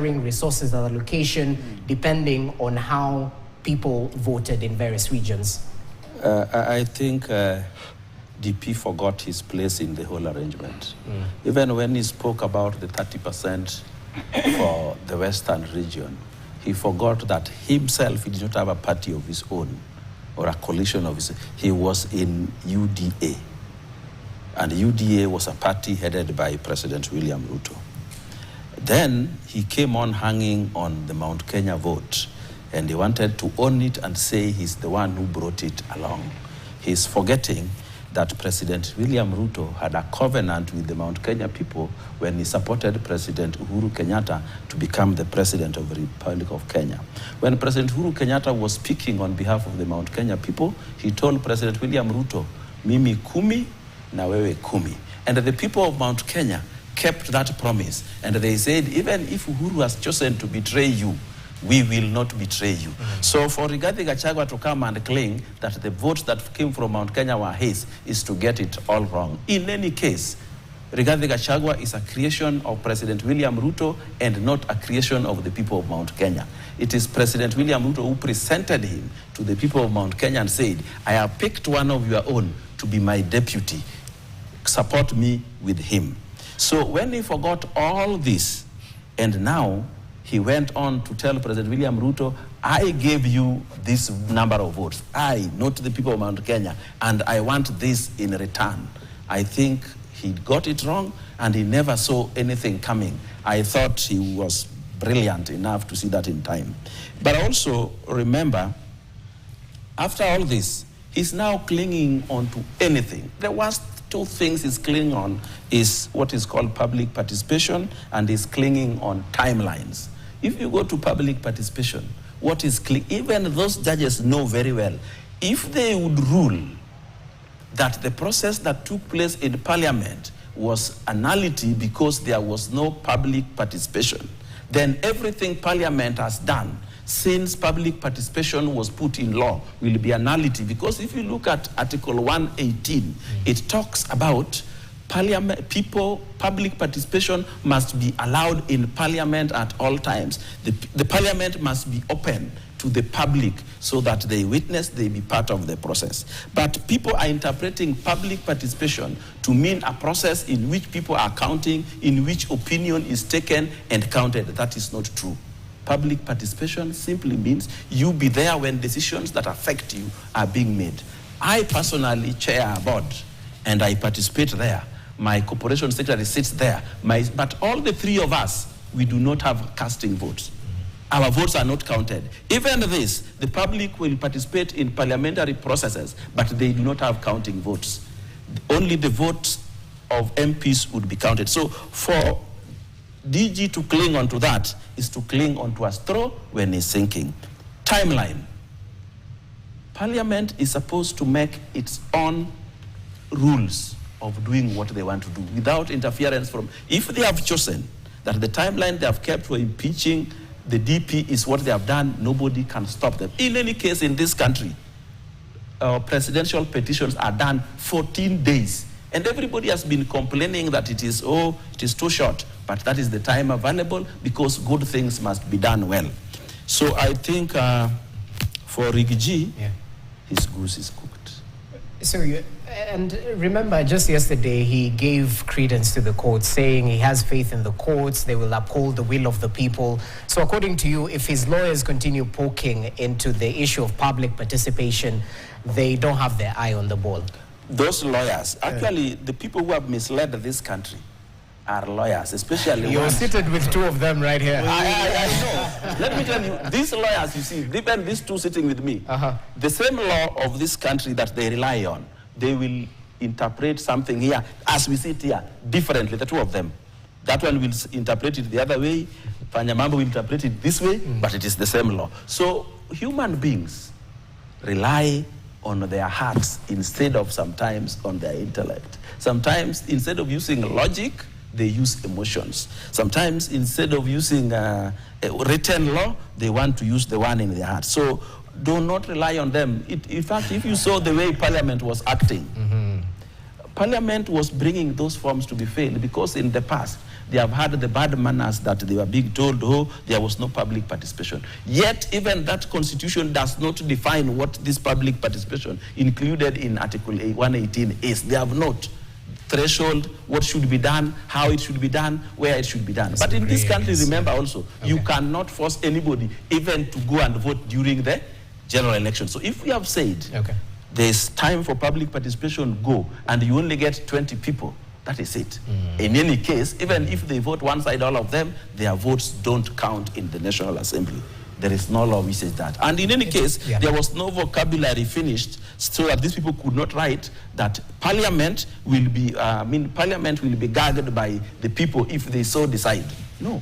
resources allocation depending on how people voted in various regions? I think DP forgot his place in the whole arrangement. Even when he spoke about the 30% for the Western region, he forgot that himself, he did not have a party of his own or a coalition of his own. He was in UDA. And UDA was a party headed by President William Ruto. Then he came on hanging on the Mount Kenya vote, and he wanted to own it and say he's the one who brought it along. He's forgetting that President William Ruto had a covenant with the Mount Kenya people when he supported President Uhuru Kenyatta to become the president of the Republic of Kenya. When President Uhuru Kenyatta was speaking on behalf of the Mount Kenya people, he told President William Ruto, Mimi kumi, na wewe kumi. And the people of Mount Kenya kept that promise. And they said, even if Uhuru has chosen to betray you, we will not betray you. So for Rigathi Gachagua to come and claim that the votes that came from Mount Kenya were his is to get it all wrong. In any case, Rigathi Gachagua is a creation of President William Ruto and not a creation of the people of Mount Kenya. It is President William Ruto who presented him to the people of Mount Kenya and said, I have picked one of your own to be my deputy. Support me with him. So when he forgot all this, and now he went on to tell President William Ruto, I gave you this number of votes. I, not the people of Mount Kenya, and I want this in return. I think he got it wrong, and he never saw anything coming. I thought he was brilliant enough to see that in time. But also, remember, after all this, he's now clinging on to anything. The worst two things he's clinging on is what is called public participation, and he's clinging on timelines. If you go to public participation, what is even those judges know very well, if they would rule that the process that took place in Parliament was a nullity because there was no public participation, then everything Parliament has done since public participation was put in law will be a nullity. Because if you look at Article 118, it talks about public participation must be allowed in Parliament at all times. The Parliament must be open to the public so that they witness, they be part of the process. But people are interpreting public participation to mean a process in which people are counting, in which opinion is taken and counted. That is not true. Public participation simply means you be there when decisions that affect you are being made. I personally chair a board and I participate there. My corporation secretary sits there. But all the three of us, we do not have casting votes. Our votes are not counted. Even this, the public will participate in parliamentary processes, but they do not have counting votes. Only the votes of MPs would be counted. So for DG to cling onto that is to cling onto a straw when he's sinking. Timeline. Parliament is supposed to make its own rules of doing what they want to do without interference from, if they have chosen that the timeline they have kept for impeaching the DP is what they have done, nobody can stop them. In any case, in this country, presidential petitions are done 14 days. And everybody has been complaining that it is too short. But that is the time available because good things must be done well. So I think for Rigiji, his goose is cooked. So and remember, just yesterday, he gave credence to the courts, saying he has faith in the courts, they will uphold the will of the people. So according to you, if his lawyers continue poking into the issue of public participation, they don't have their eye on the ball? Those lawyers, actually, the people who have misled this country are lawyers, especially You're seated with two of them right here. I know. Let me tell you, these lawyers, you see, even these two sitting with me, the same law of this country that they rely on, they will interpret something here, as we sit here, differently, the two of them. That one will interpret it the other way, Panyamambo will interpret it this way, but it is the same law. So human beings rely on their hearts instead of sometimes on their intellect. Sometimes instead of using logic, they use emotions. Sometimes instead of using written law, they want to use the one in their heart. So do not rely on them. In fact, if you saw the way Parliament was acting, Parliament was bringing those forms to be failed because in the past, They have had the bad manners that they were being told, oh, there was no public participation. Yet, even that constitution does not define what this public participation included in Article 118 is. They have not. Threshold, what should be done, how it should be done, where it should be done. But in this country, remember also, you cannot force anybody even to go and vote during the general election. So if we have said there's time for public participation, go, and you only get 20 people, that is it. In any case, even if they vote one side, all of them, their votes don't count in the National Assembly. There is no law which says that. And in any case, there was no vocabulary finished so that these people could not write that Parliament will be, Parliament will be guarded by the people if they so decide. No.